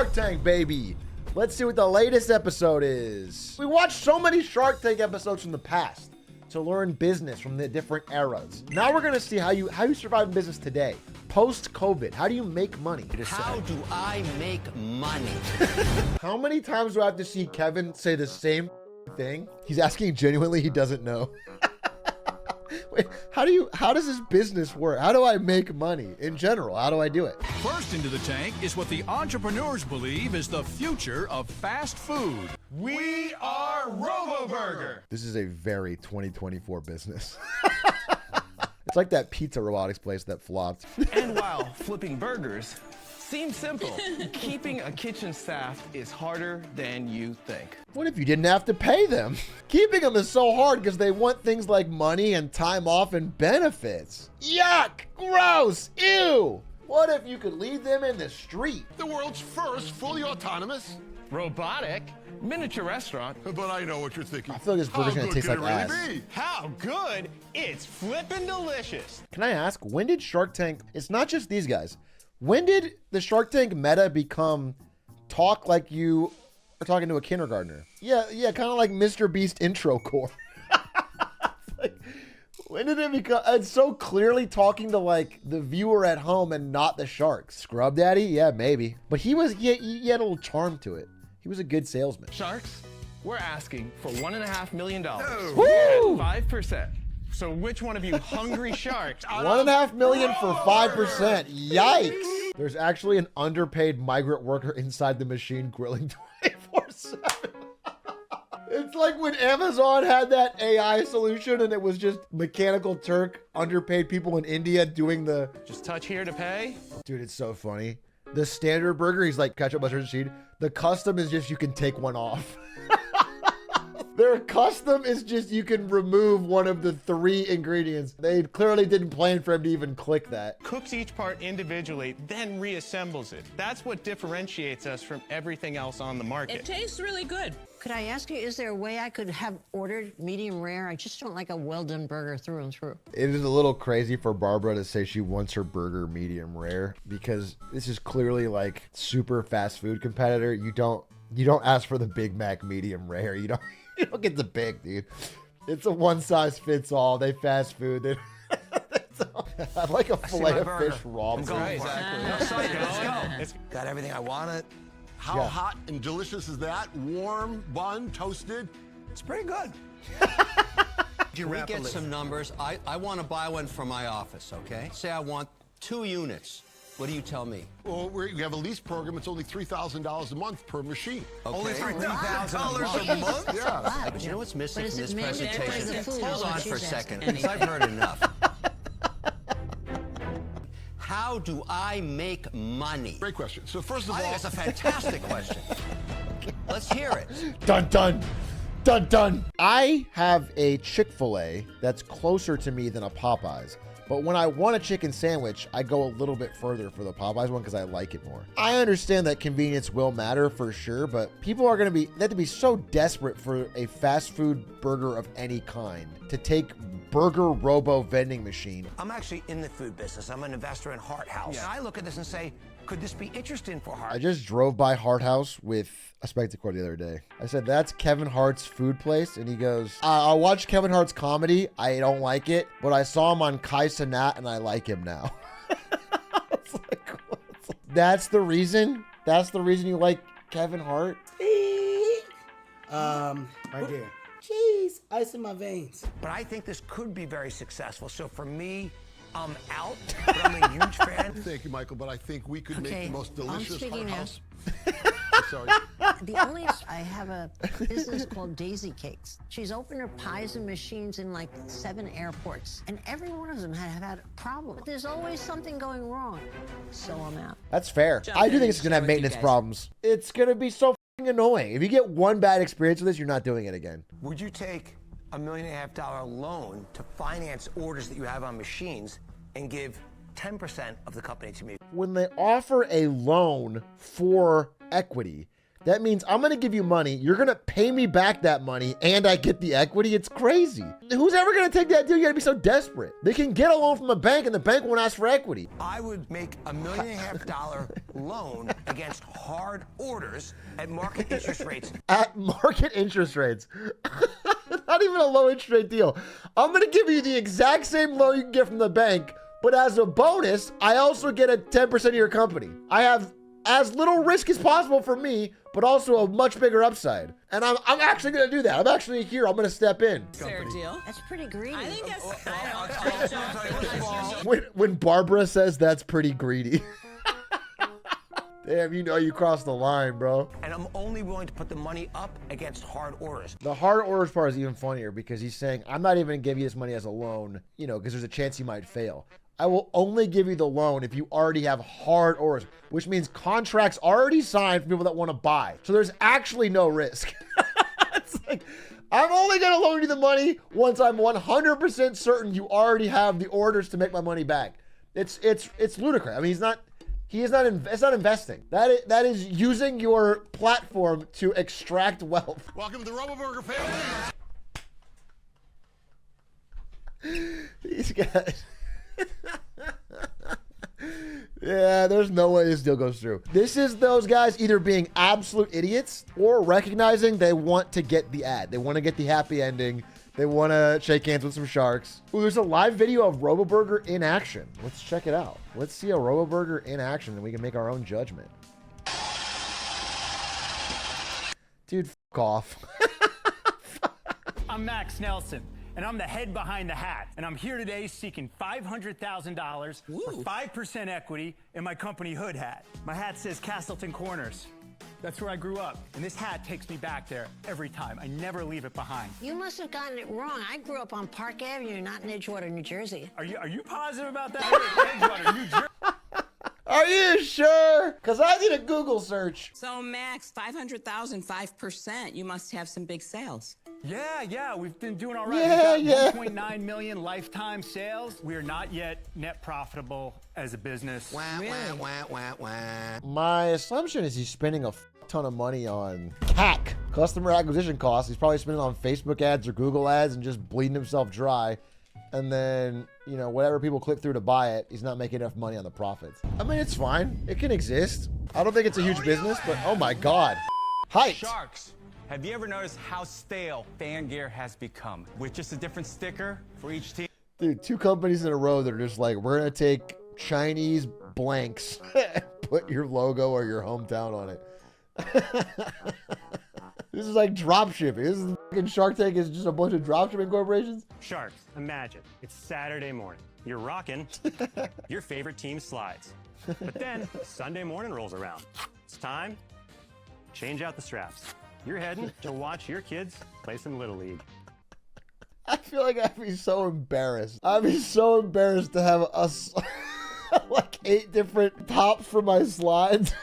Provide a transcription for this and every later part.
Shark Tank, baby. Let's see what the latest episode is. We watched so many Shark Tank episodes from the past to learn business from the different eras. Now we're gonna see how you survive in business today, post-COVID. How do you make money? How do I make money? How many times do I have to see Kevin say the same thing? He's asking genuinely, he doesn't know. Wait, how does this business work? How do I make money in general? How do I do it? First into the tank is what the entrepreneurs believe is the future of fast food. We are Robo Burger. This is a very 2024 business. It's like that pizza robotics place that flopped. And while flipping burgers seems simple, keeping a kitchen staff is harder than you think. What if you didn't have to pay them? Keeping them is so hard because they want things like money and time off and benefits. Yuck! Gross! Ew! What if you could leave them in the street? The world's first fully autonomous, Robotic miniature restaurant. but I know what you're thinking. I feel like this burger's gonna taste like ass. Be? How good? It's flippin' delicious. Can I ask, when did Shark Tank, it's not just these guys, when did the Shark Tank meta become talk like you are talking to a kindergartner? Yeah, kind of like Mr. Beast intro core. Like, when did it become, it's so clearly talking to like the viewer at home and not the shark. Scrub Daddy? Yeah, maybe. But he had a little charm to it. He was a good salesman. Sharks, we're asking for $1.5 million. Woo! 5%. So which one of you hungry sharks? $1.5 million for 5%. Yikes. There's actually an underpaid migrant worker inside the machine grilling 24/7. It's like when Amazon had that AI solution and it was just Mechanical Turk, underpaid people in India doing the... Just touch here to pay. Dude, it's so funny. The standard burger, he's like ketchup, mustard, and cheese. The custom is just you can take one off. Their custom is just you can remove one of the 3 ingredients. They clearly didn't plan for him to even click that. Cooks each part individually, then reassembles it. That's what differentiates us from everything else on the market. It tastes really good. Could I ask you, is there a way I could have ordered medium rare? I just don't like a well-done burger through and through. It is a little crazy for Barbara to say she wants her burger medium rare because this is clearly like super fast food competitor. You don't ask for the Big Mac medium rare. You don't get the big, dude. It's a one size fits all. They fast food. I'd like a fillet of fish raw. Exactly. Let's go. It's got everything I wanted. How hot and delicious is that? Warm, bun, toasted. It's pretty good. Can we get some numbers? I want to buy one for my office, okay? Say I want 2 units. What do you tell me? Well, we have a lease program. It's only $3,000 a month per machine. Okay. Only $3,000 a month? Yeah. But you know what's missing But from is this it mandated by presentation? the food? Hold Is what on for a she's second, asking. because I've heard enough. How do I make money? Great question. So first of I all, think it's a fantastic question. Let's hear it. Dun dun. Dun dun. I have a Chick-fil-A that's closer to me than a Popeyes. But when I want a chicken sandwich, I go a little bit further for the Popeyes one because I like it more. I understand that convenience will matter for sure, but people are they have to be so desperate for a fast food burger of any kind to take Burger Robo vending machine. I'm actually in the food business. I'm an investor in Heart House. And I look at this and say, could this be interesting for Hart? I just drove by Hart House with a spectacle the other day. I said, that's Kevin Hart's food place. And he goes, I watched Kevin Hart's comedy. I don't like it, but I saw him on Kai Cenat and I like him now. It's like, that's the reason? That's the reason you like Kevin Hart? Right there. Jeez, ice in my veins. But I think this could be very successful. So for me, I'm out, but I'm a huge fan. thank you, Michael, but I think we could make Okay, the most delicious speaking Heart now. House. Sorry. The only, I have a business called Daisy Cakes. She's opened her pies and machines in like 7 airports, and every one of them have had a problem. But there's always something going wrong, so I'm out. That's fair. I do think it's going to have maintenance problems. It's going to be so f***ing annoying. If you get one bad experience with this, you're not doing it again. Would you take a $1.5 million loan to finance orders that you have on machines and give 10% of the company to me? When they offer a loan for equity, That means I'm gonna give you money, you're gonna pay me back that money, and I get the equity. It's crazy. Who's ever gonna take that deal? You gotta be so desperate. They can get a loan from a bank and the bank won't ask for equity. I would make $1.5 million loan against hard orders at market interest rates. At market interest rates. Not even a low interest rate deal. I'm gonna give you the exact same loan you can get from the bank, but as a bonus, I also get a 10% of your company. I have as little risk as possible for me, but also a much bigger upside. And I'm actually gonna do that. I'm actually here, I'm gonna step in. Fair deal. That's pretty greedy. I think that's. When Barbara says that's pretty greedy. Damn, you know you crossed the line, bro. And I'm only willing to put the money up against hard orders. The hard orders part is even funnier because he's saying, I'm not even gonna give you this money as a loan, you know, because there's a chance you might fail. I will only give you the loan if you already have hard orders, which means contracts already signed for people that want to buy. So there's actually no risk. It's like, I'm only going to loan you the money once I'm 100% certain you already have the orders to make my money back. It's ludicrous. I mean, it's not investing. That is using your platform to extract wealth. Welcome to the Robo Burger family. These guys. Yeah, there's no way this deal goes through. This is those guys either being absolute idiots or recognizing they want to get the ad. They want to get the happy ending. They want to shake hands with some sharks. Ooh, there's a live video of Robo Burger in action. Let's check it out. Let's see a Robo Burger in action and we can make our own judgment. Dude, f*** off. I'm Max Nelson, and I'm the head behind the hat. And I'm here today seeking $500,000 for 5% equity in my company, HoodHat. My hat says Castleton Corners. That's where I grew up, and this hat takes me back there every time. I never leave it behind. You must have gotten it wrong. I grew up on Park Avenue, not in Edgewater, New Jersey. Are you positive about that? Edgewater, New Jersey. Are you sure? Because I did a Google search. So, Max, 500,000, 5%. You must have some big sales. Yeah, we've been doing all right. Yeah. We've got 1.9 million lifetime sales. We are not yet net profitable as a business. My assumption is he's spending a ton of money on CAC, customer acquisition costs. He's probably spending on Facebook ads or Google ads and just bleeding himself dry. And then, you know, whatever people click through to buy it, he's not making enough money on the profits. I mean, it's fine. It can exist. I don't think it's a huge business, but oh my God. Hyped. Sharks. Have you ever noticed how stale fan gear has become? With just a different sticker for each team? Dude, 2 companies in a row that are just like, we're going to take Chinese blanks and put your logo or your hometown on it. This is like drop shipping. This is fucking Shark Tank is just a bunch of drop shipping corporations. Sharks, imagine it's Saturday morning. You're rocking your favorite team slides. But then Sunday morning rolls around. It's time to change out the straps. You're heading to watch your kids play some Little League. I feel like I'd be so embarrassed. I'd be so embarrassed to have like 8 different tops for my slides.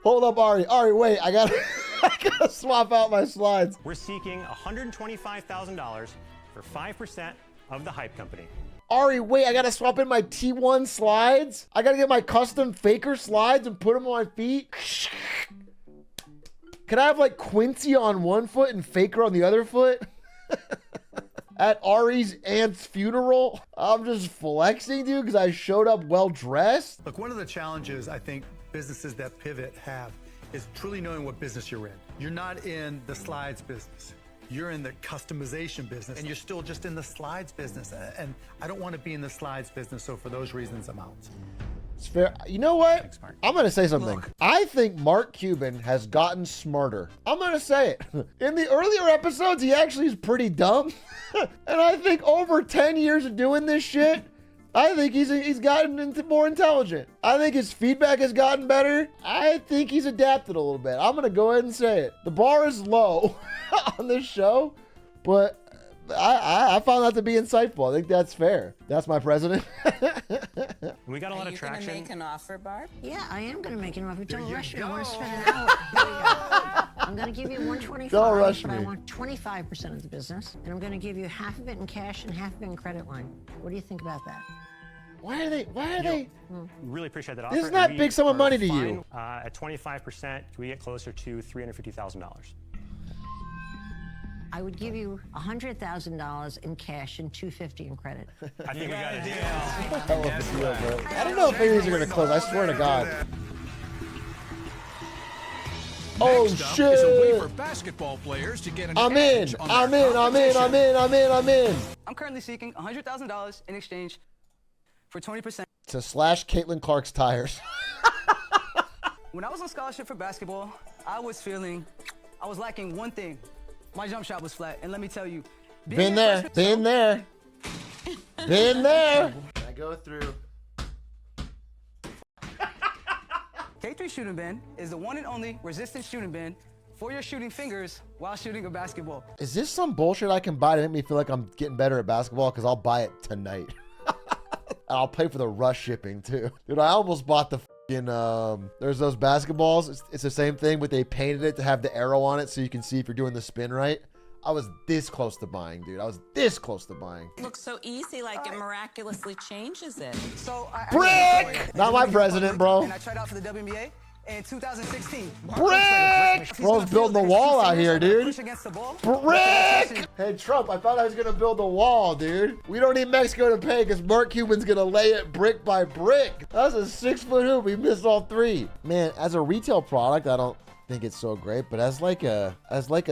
Hold up, Ari. Ari, wait, I gotta swap out my slides. We're seeking $125,000 for 5% of the Hype Company. Ari, wait, I gotta swap in my T1 slides? I gotta get my custom Faker slides and put them on my feet? Can I have like Quincy on one foot and Faker on the other foot? At Ari's aunt's funeral? I'm just flexing, dude, because I showed up well dressed. Look, one of the challenges I think businesses that pivot have is truly knowing what business you're in. You're not in the slides business. You're in the customization business, and you're still just in the slides business. And I don't want to be in the slides business, so for those reasons, I'm out. It's fair. You know what? Thanks, Mark. I'm going to say something. Look. I think Mark Cuban has gotten smarter. I'm going to say it. In the earlier episodes, he actually is pretty dumb. And I think over 10 years of doing this shit, I think he's gotten into more intelligent. I think his feedback has gotten better. I think he's adapted a little bit. I'm going to go ahead and say it. The bar is low on this show, but I found that to be insightful. I think that's fair. That's my president. We got a lot of traction. Are you going to make an offer, Barb? Yeah, I am going to make an offer. Don't rush me. I want to spend an hour. I'm going to give you $125, Don't rush but me. I want 25% of the business, and I'm going to give you half of it in cash and half of it in credit line. What do you think about that? Why are they? Really appreciate that offer. This is not big sum of money to you. At 25%, we get closer to $350,000. I would give you $100,000 in cash and $250 in credit. I think we got a deal. Hell of a deal, bro. I don't know if these are gonna close. I swear to God. Oh Next up is a way for shit! basketball players to get an I'm edge in. on I'm their in. I'm in. I'm in. I'm in. I'm in. I'm currently seeking $100,000 in exchange for 20%. To slash Caitlin Clark's tires. When I was on scholarship for basketball, I was lacking one thing. My jump shot was flat, and let me tell you, Been there. Been there. Been there. I go through. K3 shooting band is the one and only resistant shooting band for your shooting fingers while shooting a basketball. Is this some bullshit I can buy to make me feel like I'm getting better at basketball? Because I'll buy it tonight. And I'll pay for the rush shipping too. Dude, I almost bought the there's those basketballs. It's the same thing, but they painted it to have the arrow on it so you can see if you're doing the spin right. I was this close to buying, dude. I was this close to buying. It looks so easy, like it miraculously changes it. So Brick! Not my president, bro. And I tried out for the WNBA in 2016. Brick! Bro's building the wall out here, dude. Push against the ball. Brick! Hey, Trump, I thought I was going to build a wall, dude. We don't need Mexico to pay because Mark Cuban's going to lay it brick by brick. That's a 6-foot hoop. We missed all 3. Man, as a retail product, I don't think it's so great, but as like a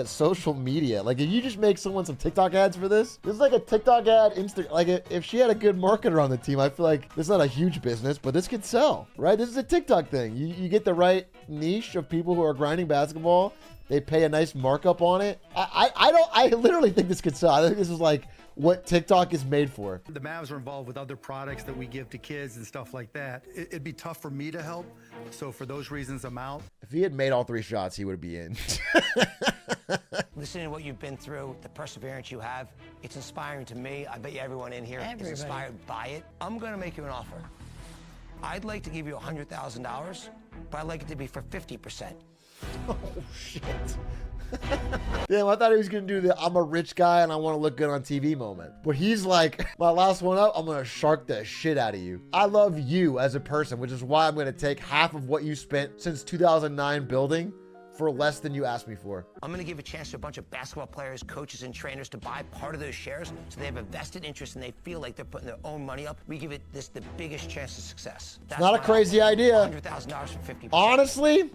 social media, like if you just make someone some TikTok ads for this is like a TikTok ad, like if she had a good marketer on the team, I feel like this is not a huge business, but this could sell, right? This is a TikTok thing. You get the right niche of people who are grinding basketball. They pay a nice markup on it. I literally think this could sell. I think this is like what TikTok is made for. The Mavs are involved with other products that we give to kids and stuff like that. It'd be tough for me to help. So for those reasons, I'm out. If he had made all 3 shots, he would be in. Listening to what you've been through, the perseverance you have, it's inspiring to me. I bet you everyone in here is inspired by it. I'm going to make you an offer. I'd like to give you $100,000, but I'd like it to be for 50%. Oh, shit. Damn, I thought he was going to do the I'm a rich guy and I want to look good on TV moment. But he's like, my last one up, I'm going to shark the shit out of you. I love you as a person, which is why I'm going to take half of what you spent since 2009 building for less than you asked me for. I'm going to give a chance to a bunch of basketball players, coaches, and trainers to buy part of those shares so they have a vested interest and they feel like they're putting their own money up. We give this the biggest chance of success. That's not a crazy idea. $100,000 for 50%. Honestly,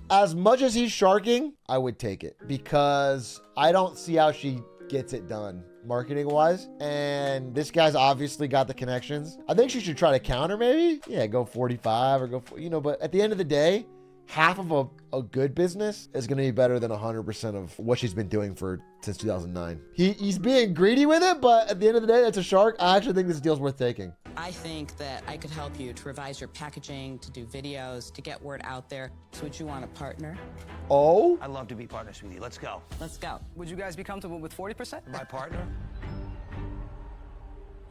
as much as he's sharking, I would take it because I don't see how she gets it done marketing wise. And this guy's obviously got the connections. I think she should try to counter maybe. Yeah, go 45 or go, but at the end of the day, half of a good business is going to be better than 100% of what she's been doing since 2009. He's being greedy with it, but at the end of the day, that's a shark. I actually think this deal's worth taking. I think that I could help you to revise your packaging, to do videos, to get word out there. So would you want a partner? Oh? I'd love to be partners with you. Let's go. Let's go. Would you guys be comfortable with 40%? My partner?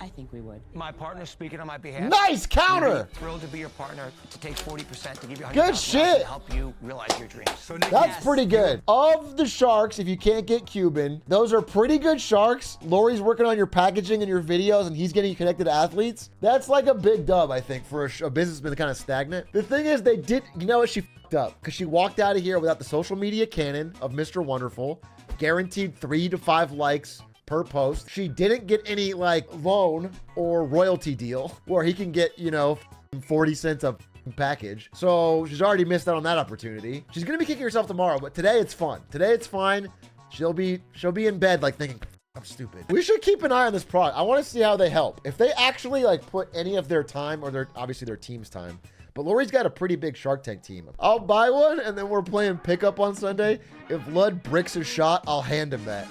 I think we would. My partner speaking on my behalf. Nice counter! Thrilled to be your partner, to take 40%, to give you $100,000 Good shit! to help you realize your dreams. So that's pretty good. Of the sharks, if you can't get Cuban, those are pretty good sharks. Lori's working on your packaging and your videos, and he's getting you connected to athletes. That's like a big dub, I think, for a business that's been kind of stagnant. The thing is, you know what, she f***ed up because she walked out of here without the social media cannon of Mr. Wonderful, guaranteed 3 to 5 likes per post. She didn't get any like loan or royalty deal where he can get, 40 cents a package. So she's already missed out on that opportunity. She's going to be kicking herself tomorrow, but today it's fun. Today it's fine. She'll be in bed like thinking, I'm stupid. We should keep an eye on this product. I want to see how they help. If they actually like put any of their time or obviously their team's time, but Lori's got a pretty big Shark Tank team. I'll buy one and then we're playing pickup on Sunday. If Lud bricks a shot, I'll hand him that.